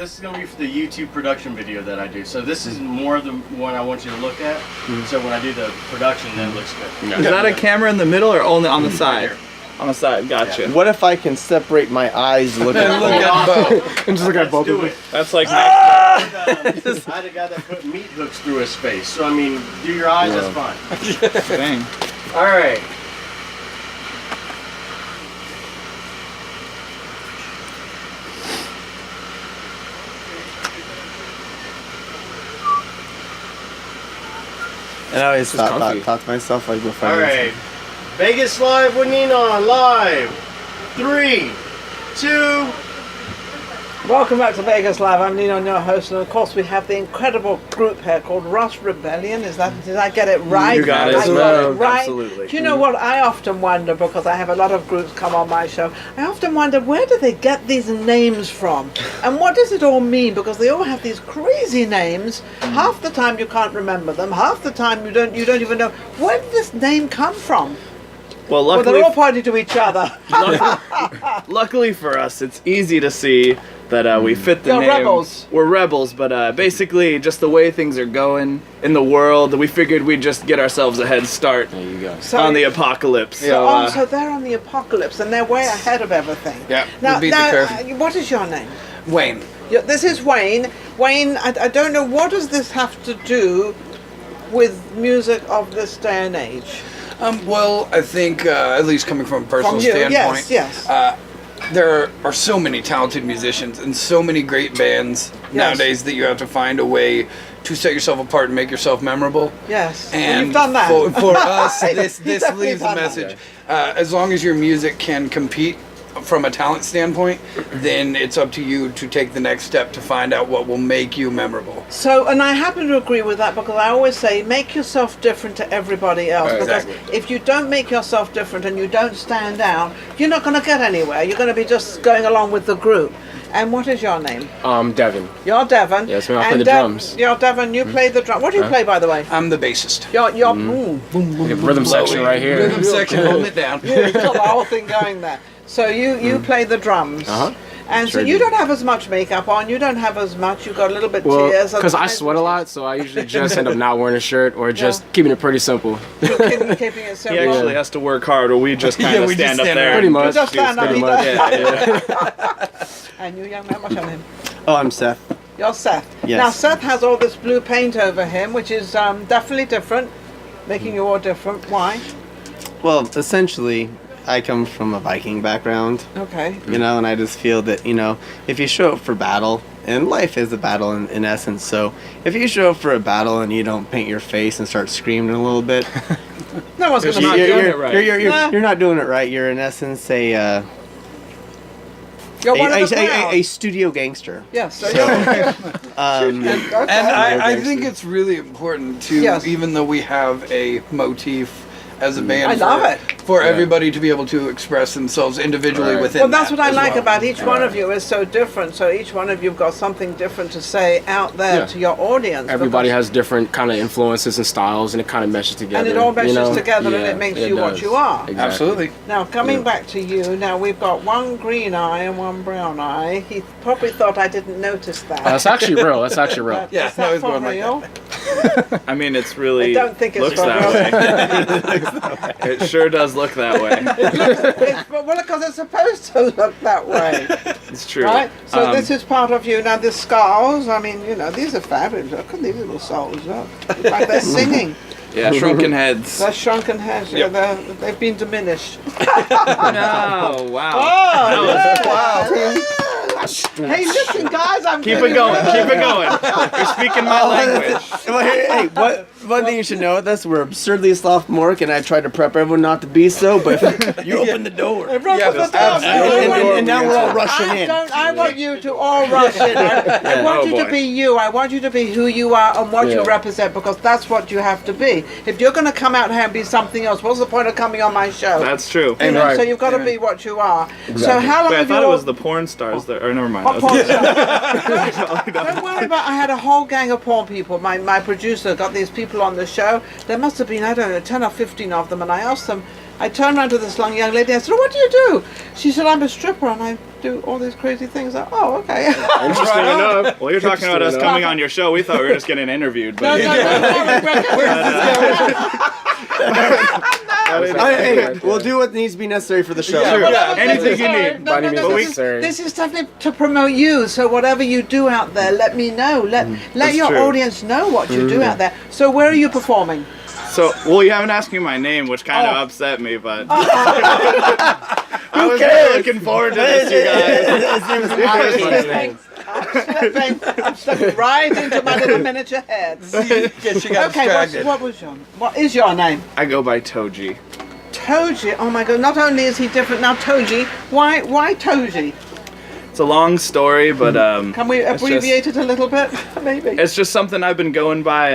this is going to be for the YouTube production video that I do. So this is more the one I want you to look at. So when I do the production, then it looks good. Is that a camera in the middle or only on the side? Right on the side, gotcha. Yeah. What if I can separate my eyes looking at both? And just look at both of them. That's like I had a guy that put meat hooks through his face. So, I mean, do your eyes, that's fine. Dang. All right. And I always thought to myself, like, before all right. Vegas Live with Nina live. 3, 2. Welcome back to Vegas Live. I'm Nino, your host, and of course we have the incredible group here called Ross Rebellion. Did I get it right? You got it. I got it right. Absolutely. Do you know what? I often wonder, because I have a lot of groups come on my show, I often wonder, where do they get these names from? And what does it all mean? Because they all have these crazy names. Half the time you can't remember them. Half the time you don't even know, where did this name come from? Well, luckily, they're all pointing to each other. luckily for us, it's easy to see that we fit the name. Rebels. We're rebels, but basically just the way things are going in the world, we figured we'd just get ourselves a head start on the apocalypse. So they're on the apocalypse, and they're way ahead of everything. Yeah, now, we beat the curve. What is your name? Wayne. This is Wayne. Wayne, I don't know, what does this have to do with music of this day and age? Well, I think, at least coming from a personal standpoint, yes. There are so many talented musicians and so many great bands nowadays that you have to find a way to set yourself apart and make yourself memorable. Yes, and you've done that. For us, this leaves a message. As long as your music can compete from a talent standpoint, then it's up to you to take the next step to find out what will make you memorable. So, and I happen to agree with that, because I always say make yourself different to everybody else. Because if you don't make yourself different and you don't stand out, you're not going to get anywhere. You're going to be just going along with the group. And what is your name? Devin. You're Devin. Yes, I play the drums. You're Devin, you play the drum. What do you play, by the way? I'm the bassist. You're boom, boom, boom. Rhythm section right here. Rhythm section, holding it down. You've got the whole thing going there. So you play the drums. And sure so you don't have as much makeup on, you don't have as much, you've got a little bit tears. Because I sweat a lot, so I usually just end up not wearing a shirt or just keeping it pretty simple. Keeping it simple. He actually has to work hard, or we just kind of stand up there. Pretty much. Just stand up, pretty much. And you, young man, what's your name? Oh, I'm Seth. You're Seth. Yes. Now Seth has all this blue paint over him, which is definitely different, making you all different. Why? Well, essentially, I come from a Viking background. Okay. You know, and I just feel that, you know, if you show up for battle, and life is a battle in essence, so if you show up for a battle and you don't paint your face and start screaming a little bit, no one's going to not doing it right. You're not doing it right. You're in essence a studio gangster. Yes. So and I think it's really important to, even though we have a motif as a band, for everybody to be able to express themselves individually within. Well, that's what I like about each one of you, is so different. So each one of you've got something different to say out there to your audience. Everybody has different kind of influences and styles, and it kind of meshes together. And it all meshes together, and it makes you what you are. Exactly. Absolutely. Now, coming back to you, now we've got one green eye and one brown eye. He probably thought I didn't notice that. That's actually real. That's actually real. Yeah, is that for real? I mean, it's really. I don't think it's looks for that way. It sure does look that way. Well, because it's supposed to look that way. It's true. Right? So this is part of you. Now, the skulls, I mean, you know, these are fabulous. Look at these little souls. Look. It's like they're singing. Yeah, shrunken heads. They're shrunken heads. Yep. Yeah, they've been diminished. No, wow. Oh, Wow. Hey, listen, guys, I'm Keep it going. Keep it going. You're speaking my language. Well, hey, one thing you should know, that's we're absurdly sophomoric, and I try to prep everyone not to be so, but you open the door. And now we're all rushing in. I want you to all rush in. I want you to be you. I want you to be who you are and what you represent, because that's what you have to be. If you're going to come out here and be something else, what's the point of coming on my show? That's true. You know, so you've got to be what you are. Exactly. So how long Wait, I have thought you it was the porn stars that. Or never mind. What porn stars? Don't worry about. I had a whole gang of porn people. My producer got these people on the show. There must have been, I don't know, 10 or 15 of them, and I asked them, I turned around to this young lady. I said, "What do you do?" She said, "I'm a stripper and I do all these crazy things." Oh, okay. Interesting enough. Well, you're talking about us coming on your show. We thought we were just getting interviewed, but Hey, we'll do what needs to be necessary for the show. Anything you need. By any means necessary. This is definitely to promote you. So whatever you do out there, let me know. Let your true. audience know what you do out there. So where are you performing? So, well, you haven't asked me my name, which kind of upset me, but I was really looking forward to this, you guys. I'm slipping right into my little miniature heads. She got distracted. What is your name? I go by Toji. Toji. Oh my God! Not only is he different now, Toji. Why Toji? It's a long story, but Can we abbreviate it a little bit, maybe? it's just something I've been going by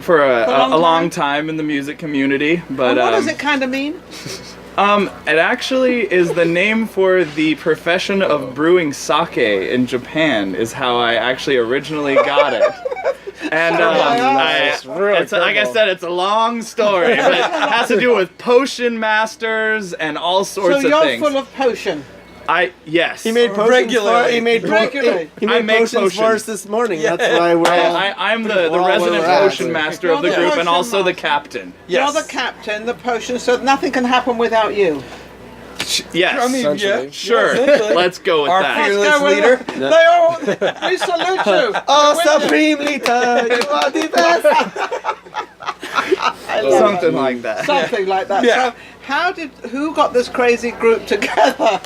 for a long time in the music community. But And what does it kind of mean? it actually is the name for the profession of brewing sake in Japan. Is how I actually originally got it. And it's like I said, it's a long story, but it has to do with potion masters and all sorts of So you're things. full of potion. Yes. He made potions Regularly. He made Regularly. I make potions for us this morning. That's why we're all... I'm the all resident where we're at. potion master of the You're the group and potion also the master. captain. Yes. You're the captain, the potion, so nothing can happen without you. Yes. I mean, yeah. Essentially. Sure. essentially. Let's go with Our that. fearless leader. We salute you. Oh, Supreme Leader, you are the best! I love Something like that. Something like that. Yeah. So who got this crazy group together?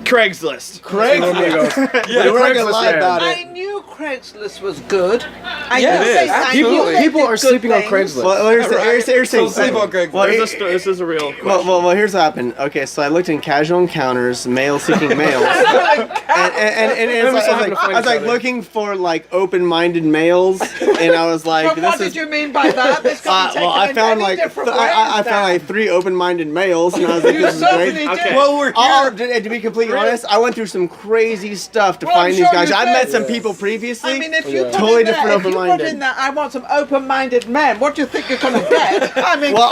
Craigslist. Craig, Yeah, we're not gonna lie Craigslist, about I it. knew Craigslist was good. I Yeah, knew it they- is. I Absolutely. knew they People did are good sleeping on things. Craigslist. Well, here's the So thing. sleep on Craigslist. Well, This is a real question. Well, here's what happened. Okay, so I looked in casual encounters, male seeking males, and I was like looking for like open-minded males, and I was like, But what did you mean by that? This can be taken well, I in found any like different I ways found now. like 3 open-minded males, and I was like, You this is certainly great. did. Okay. Well, we're here. To be completely honest, I went through some crazy stuff to Well, I'm find sure these guys. you I've did. met some people previously. I mean, if you put Totally in there, different if you put open-minded. in there, I want some open-minded men. What do you think you're going to get? I mean, Well,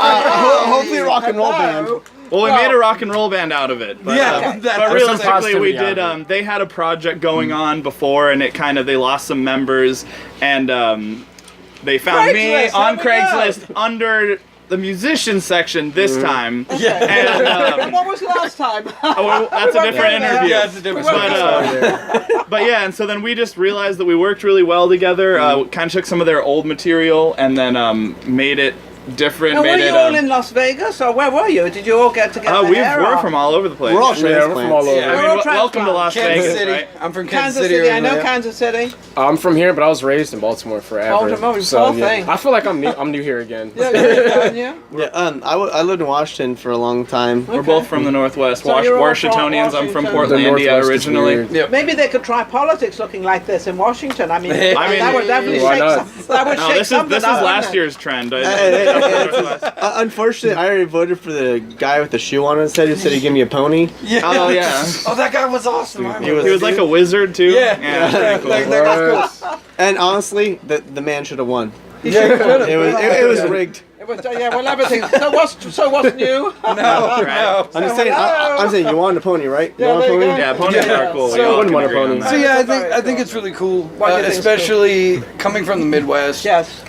hopefully a rock and roll band. Well, we made a rock and roll band out of it. But, Yeah, but there's some realistically, we positivity did. out of it. They had a project going on before, and it kind of they lost some members, and they found me Craigslist, on here we go. Craigslist under the musician section this time. Yeah. And What was last time? well, that's a different interview. Yeah, it's a different But yeah, and so then we just realized that we worked really well together. Kind of took some of their old material and then made it different. And were made you it. all in Las Vegas, or where were you? Did you all get together? We're from all over the place. We're all Yeah, we're from all over. I We're mean, all welcome to Las Kansas Vegas, City. right? I'm from Kansas City. I know originally. Kansas City. I'm from here, but I was raised in Baltimore forever. Baltimore, so, poor yeah. thing. I feel like I'm new here again. Yeah, aren't you? Yeah, I lived in Washington for a long time. We're both from the Northwest. So you're all from Washingtonians. I'm from Washington. The Portlandia Northwest is originally. weird. Yep. Maybe they could try politics looking like this in Washington. I mean, that would definitely why shake not? that would No, shake this is something up, last wouldn't it? year's trend. Unfortunately, I already voted for the guy with the shoe on his head who said he'd give me a pony. Yeah. Oh yeah. Oh, that guy was awesome. I He remember He was that like a dude. wizard too. Yeah. Yeah. Pretty cool. That guy's cool. And honestly, the man should have won. Yeah, he could've. It was rigged. It was, yeah, well, everything. So what's new? No, no. I'm just saying. I'm saying you wanted a pony, right? Yeah, you want a there you pony? go. Yeah, ponies Yeah. are cool. So- We all Wouldn't can want a agree on pony. that. So yeah, Very I think cool. it's really cool, What do you think is especially coming from the Midwest. Yes.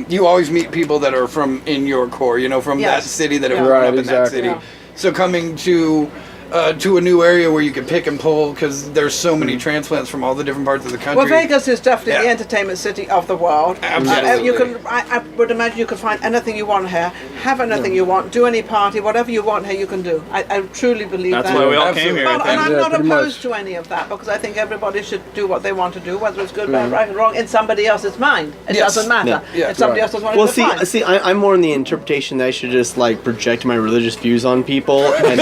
You always meet people that are from in your core, from Yes. that city that have Yeah. grown Right, up in that exactly. city. Yeah. So coming to a new area where you can pick and pull because there's so many transplants from all the different parts of the country. Well, Vegas is definitely the Yeah. entertainment city of the world. Absolutely. You can, I would imagine you can find anything you want here, have anything you want, do any party, whatever you want here, you can do. I truly believe That's that. why we all Absolutely. came here. I And think. I'm Yeah, not pretty opposed much. to any of that because I think everybody should do what they want to do, whether it's good, bad, right, or wrong, in somebody else's mind. It Yes. doesn't matter. Yeah. Yeah. If somebody Right. else doesn't want Well, to do it, fine. I'm more in the interpretation that I should just like project my religious views on people and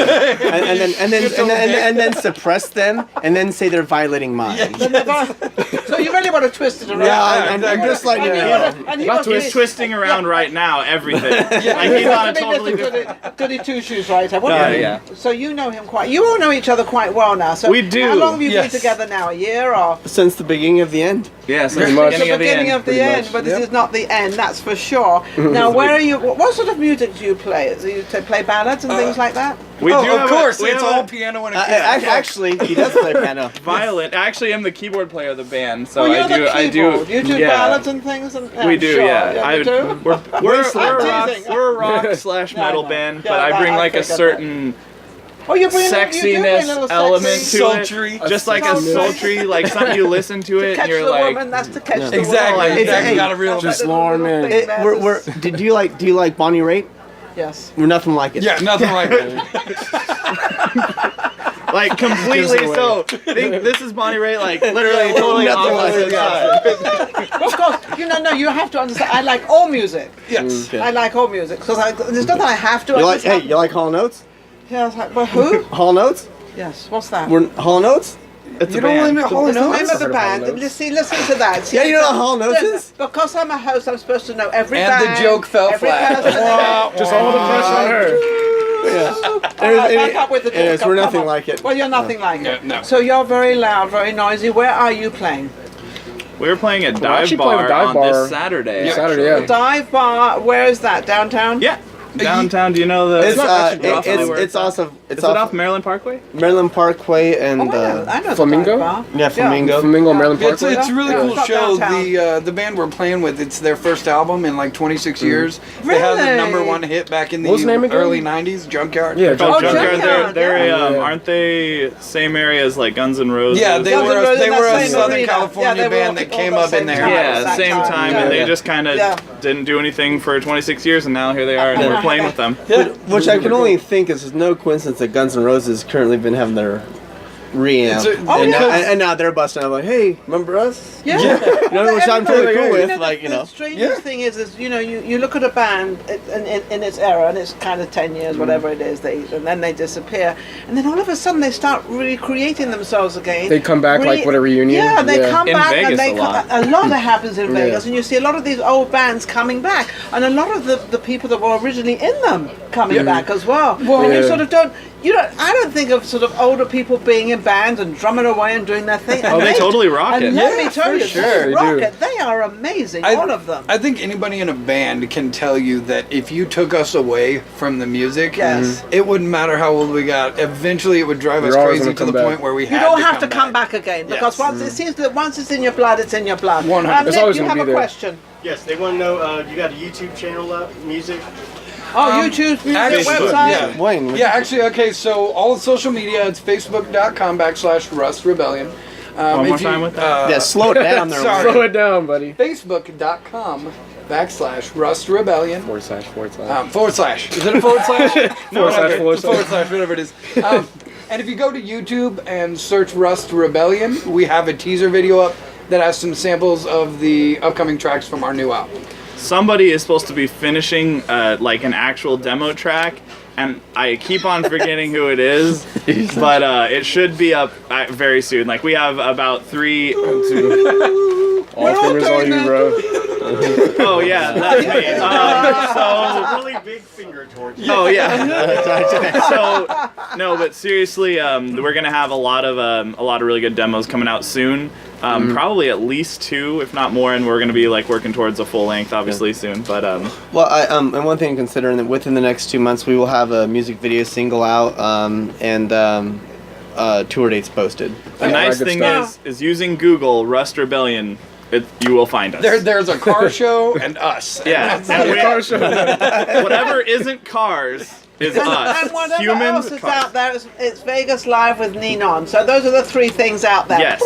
then suppress them and then say they're violating mine. So you really want to twist it around. Yeah, I'm just like And he wants to He's be- twisting around right now everything. Like he's He on a wants to be totally Mr. different. Goody Two Shoes writer. What Yeah, do you- yeah. So you know him quite. You all know each other quite well now. So We do. How long have you Yes. been together now? A year or? since the beginning of the end. Yeah, so Pretty the much. The beginning of the beginning end. of the pretty end, much. but this Yep. is not the end, that's for sure. Now, where are you? What sort of music do you play? Do you play ballads and things like that? We do of have course, we it's have all a piano and a piano. Actually, he does play piano. violin. Actually, I'm the keyboard player of the band, so Well, you're the I keyboard. do. You do yeah. ballads and things, and We do, sure. yeah. You do? We're a teasing. rock slash Yeah, I metal know. band, Yeah, but I bring I like a figured that. certain Oh, you bring you do bring a sexiness little element sexy. to Sultry. it. Just like a Sultry. sultry, like something you listen to it Catch and you're the like, woman, that's to catch the Exactly. woman. Exactly. Hey, Got to reel just it. Lauren, man. Do you like Bonnie Raitt? Yes. We're nothing like it. Yeah, nothing like that. like completely so. This is Bonnie Raitt, like literally totally nothing like opposite it. side. Of course, no, you have to understand. I like all music. Yes. Okay. I like all music because there's not that I have to. You I like? just Hey, have- you like Hall Oates? Yeah, I was like, well, who? Hall Oates? Yes. What's that? We're Hall Oates? It's You a don't band. limit Hall What's the Oates? name of the Heard of band? Hall Oates. Listen to that. See, Yeah, you know so- what Hall Oates is? Because I'm a host, I'm supposed to know every And band. the joke fell every flat. person. Just all the pressure on her. All right, back up with the joke. Anyways, we're Come nothing on. like it. Well, you're nothing like it. Yeah, no. So you're very loud, very noisy. Where are you playing? We were playing a dive actually playing bar a dive on bar. this Saturday. Saturday, The yeah. dive bar. Where is that? Downtown? Yeah. Downtown, do you know the? It's roughly where it's at? also Is it's it off Maryland Parkway? Maryland Parkway and Oh, I know Flamingo? the dive bar. yeah, Flamingo. Flamingo, Maryland It's Parkway. a really Yeah. cool It's not show. downtown. The band we're playing with, it's their first album in like 26 years. They had the Really? #1 hit back in What was the name the again? early 90s, Junkyard. Yeah, Oh, Junkyard. Junkyard. Junkyard, They're yeah. aren't they same area as like Guns N' Roses? Yeah, they Guns N' were Roses they in were that a same Southern arena. California Yeah, they were band that all came the up same in there. time. Yeah, That same time. time, Yeah. and they just kind of Yeah. didn't do anything for 26 years, and now here they are, and we're playing with them. Which I can only think is there's no coincidence that Guns N' Roses currently been having their reamp. And now they're busting out like, hey, remember us? Yeah. You know, which I'm totally cool with, The like, you know. strangest thing is you look at a band in its era, and it's kind of 10 years, whatever it is, and then they disappear, and then all of a sudden they start recreating themselves again. They come back like with a reunion. Yeah, they come In back, Vegas and they a lot. a lot that happens in Yeah. Vegas, and you see a lot of these old bands coming back, and a lot of the people that were originally in them coming back as well. And you Yeah. sort of I don't think of sort of older people being in bands and drumming away and doing their thing. Oh, And they totally rock and it. let me Yeah, tell for you, sure, they they rock do. it. They are amazing, all of them. I think anybody in a band can tell you that if you took us away from the music, Yes. it wouldn't matter how old we got. Eventually, it would drive us You're always crazy gonna to the come back. point where we You had don't to have to come back again because Yes. once it seems that once it's in your blood, it's in your blood. 100. It's Nick, always you gonna have be a there. question. Yes, they want to know. You got a YouTube channel up, music? Oh, YouTube, music, actually, website. yeah. Wayne. Yeah, actually, okay, so all social media, it's facebook.com/Rust Rebellion. One more time with that? Yeah, slow it down there. Sorry. Slow it down, buddy. Facebook.com/Rust Rebellion. // Is it a forward slash? No, forward slash, whatever it is. And if you go to YouTube and search Rust Rebellion, we have a teaser video up that has some samples of the upcoming tracks from our new album. Somebody is supposed to be finishing like an actual demo track, and I keep on forgetting who it is, but it should be up very soon. Like we have about 3. All fingers on you, bro. Oh yeah, that's me. So Really big finger towards you. oh yeah. So no, but seriously, we're gonna have a lot of really good demos coming out soon. Probably at least 2, if not more, and we're gonna be like working towards a full length, obviously soon. But Well, and one thing considering that within the next 2 months we will have a music video single out and tour dates posted. the nice good thing stuff. is using Google Rust Rebellion, you will find us. There's a car show and us. Yeah, and whatever isn't cars is us. And whatever Humans, else is cars. out there, it's Vegas Live with Ninon. So those are the 3 things out there. Yes,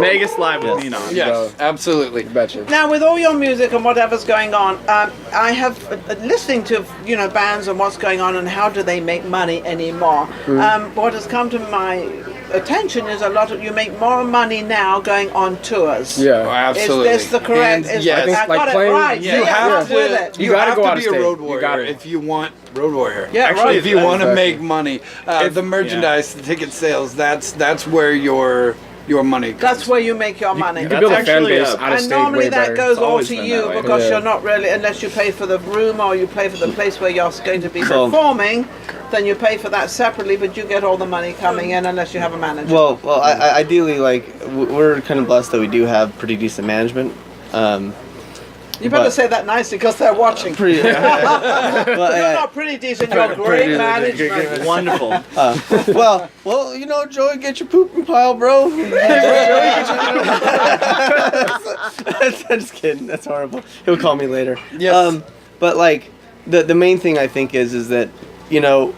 Vegas Live with Ninon. Yes, absolutely. Betcha. Now, with all your music and whatever's going on, I have listening to bands and what's going on and how do they make money anymore. What has come to my attention is a lot of you make more money now going on tours. Oh, Yeah. absolutely. Is this the correct? And yes. I like got playing- it right. yeah, See, You I'm have with to. it. You gotta have go to out be of a state. road You warrior gotta. if you want road warrior. Yeah, Actually, If you want to Exactly. make money, the merchandise, the ticket sales, that's where your your money comes. That's where you make your money. You can build a fan actually, base out of And state normally way that better. goes all always to been you that way. because Yeah. you're not really, unless you pay for the room or you pay for the place where you're going to be So- performing, then you pay for that separately, but you get all the money coming in unless you have a manager. Well, I ideally, like, we're kind of blessed that we do have pretty decent management. You better but- say that nicely because they're watching. Pretty. You're not pretty decent, you're great management. Wonderful. Well, you know, Joey, get your pooping pile, bro. I'm just kidding. That's horrible. He'll call me later. Yes. But like, the main thing I think is that, you know,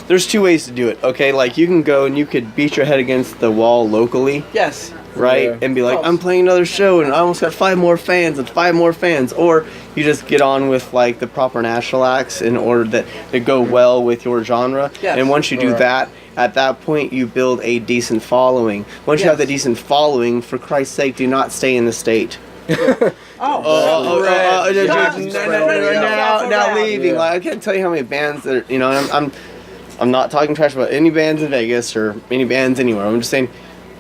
there's two ways to do it. Okay, like you can go and you could beat your head against the wall locally. Yes. Right, Yeah. and be like, Of course. I'm playing another show and I almost got 5 more fans and 5 more fans, or you just get on with like the proper national acts in order that they go well with your genre. Yes. And once you do Right. that, at that point you build a decent following. Once you have the Yes. decent following, for Christ's sake, do not stay in the state. Now leaving. Yeah. Like, I can't tell you how many bands that are, you know. And I'm not talking trash about any bands in Vegas or any bands anywhere. I'm just saying,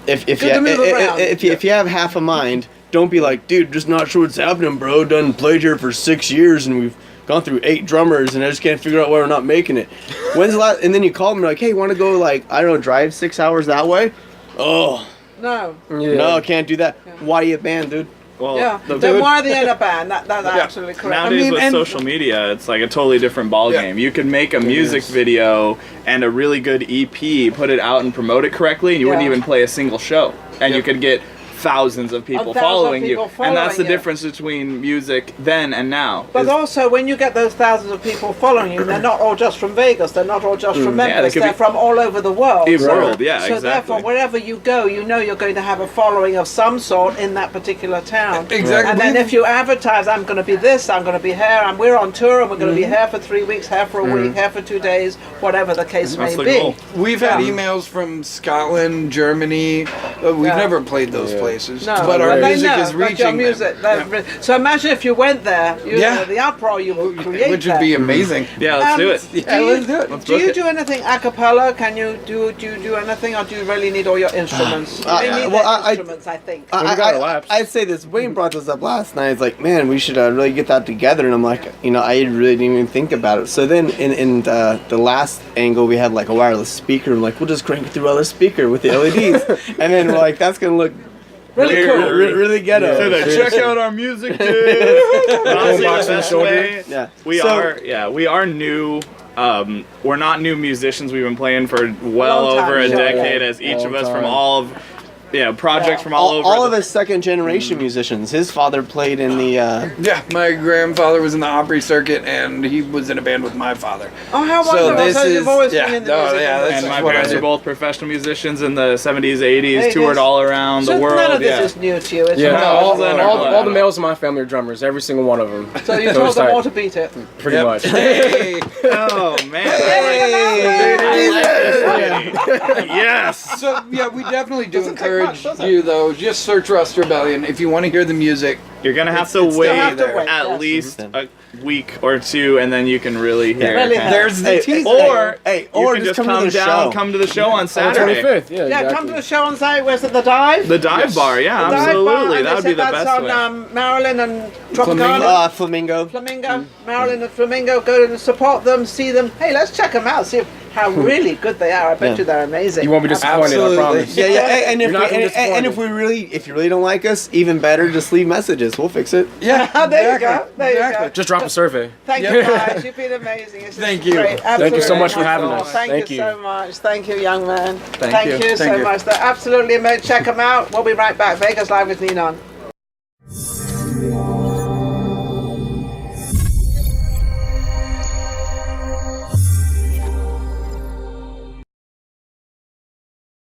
if Good to move around. you have half a mind, don't be like, dude, just not sure what's happening, bro. Done played here for 6 years and we've gone through 8 drummers and I just can't figure out why we're not making it. When's the last? And then you call them like, hey, want to go like, I don't know, drive 6 hours that way? Oh, No. Yeah. no, can't do that. Why are you a band, dude? Well, Yeah. the- Then why are they in a band? That's absolutely correct. Nowadays mean, with and- social media, it's like a totally different ball Yeah. game. You could make a music video and a really good EP, put it out and promote it correctly, and you wouldn't Yeah. even play a single show. And you could get thousands of people thousands of following people you. And that's the following you. difference between music then and now. But is- also, when you get those thousands of people following you, they're not all just from Vegas. They're not all just from Yeah, they Memphis. could They're be- from all over the world. The world, yeah, So exactly. therefore, wherever you go, you know you're going to have a following of some sort in that particular town. Exactly. And then if you advertise, I'm going to be this, I'm going to be here, and we're on tour, and we're going to be Mm-hmm. here for 3 weeks, here for a week, here for 2 days, whatever the case That's may the be. goal. We've had emails from Scotland, Germany. We've Yeah. never played those places, No, but our they music know is that your reaching music, them. So imagine if you went there, Yeah. the uproar you would create Which would there. be amazing. Yeah, let's do it. Yeah, let's do it. Do you do anything a cappella? Can you do anything, or do you really need all your instruments? You need the instruments, I think. we got our laps. I'd say this. Wayne brought this up last night. It's like, man, we should really get that together. And I'm like, you know, I really didn't even think about it. So then in the last angle, we had like a wireless speaker. I'm like, we'll just crank it through wireless speaker with the LEDs. And then we're like, that's going to look Really cool. really ghetto. Check out our music, dude. Honestly, box the on the best shoulder. way- Yeah. We are new. We're not new musicians. We've been playing for well Long time, over a sure. decade, as each of Long us from time. all of, projects from all over. All of the- us second generation musicians. His father played in the. Yeah, my grandfather was in the Opry circuit, and he was in a band with my father. Oh, how So wonderful! this So you've is- always yeah, been in the no, music yeah, industry. that's And my what I parents do. are both professional musicians in the 70s, 80s, Hey, toured this- all around So the world. none of this yeah. is new to you. It's Yeah, No, all, it's in our blood. all the males in my family are drummers, every single one of them. So you So told it's them like- all to beat it. Pretty Yep. much. Hey. Oh man! I like this lady. Yes. So yeah, we definitely do Doesn't take encourage much, does it? you though. Just search Rust Rebellion if you want to hear the music. You're gonna have to it's wait still out there. at Yes. least a week or two, and then you can really hear. Really it. There's the Hey, teaser. Or Hey, you or can just just come to the down, show. come to the show on On the Saturday. 25th, yeah, Yeah, exactly. come to the show on site. Where's it? The Dive? The dive bar, yeah, The Dive Bar, absolutely. and That they would be said the that's best on way. Maryland and Flamingo. Tropicana. Flamingo. Flamingo, Maryland and Flamingo, go and support them, see them. Hey, let's check them out, see how really good they are. I bet Yeah. you they're amazing. You won't be disappointed, Absolutely. I promise. Yeah, yeah, and if You're not gonna be and if you really don't like us, even better, just leave messages. We'll fix it. Yeah, There you go, exactly. there you Exactly. go. Just drop a survey. Thank you guys, you've been amazing. It's Thank just you. Great. Thank you so Absolutely much for having wonderful. us. Thank Thank you you. so much. Thank you, young man. Thank you. so Thank you. much. They're absolutely amazing. Check them out. We'll be right back. Vegas Live with Ninon.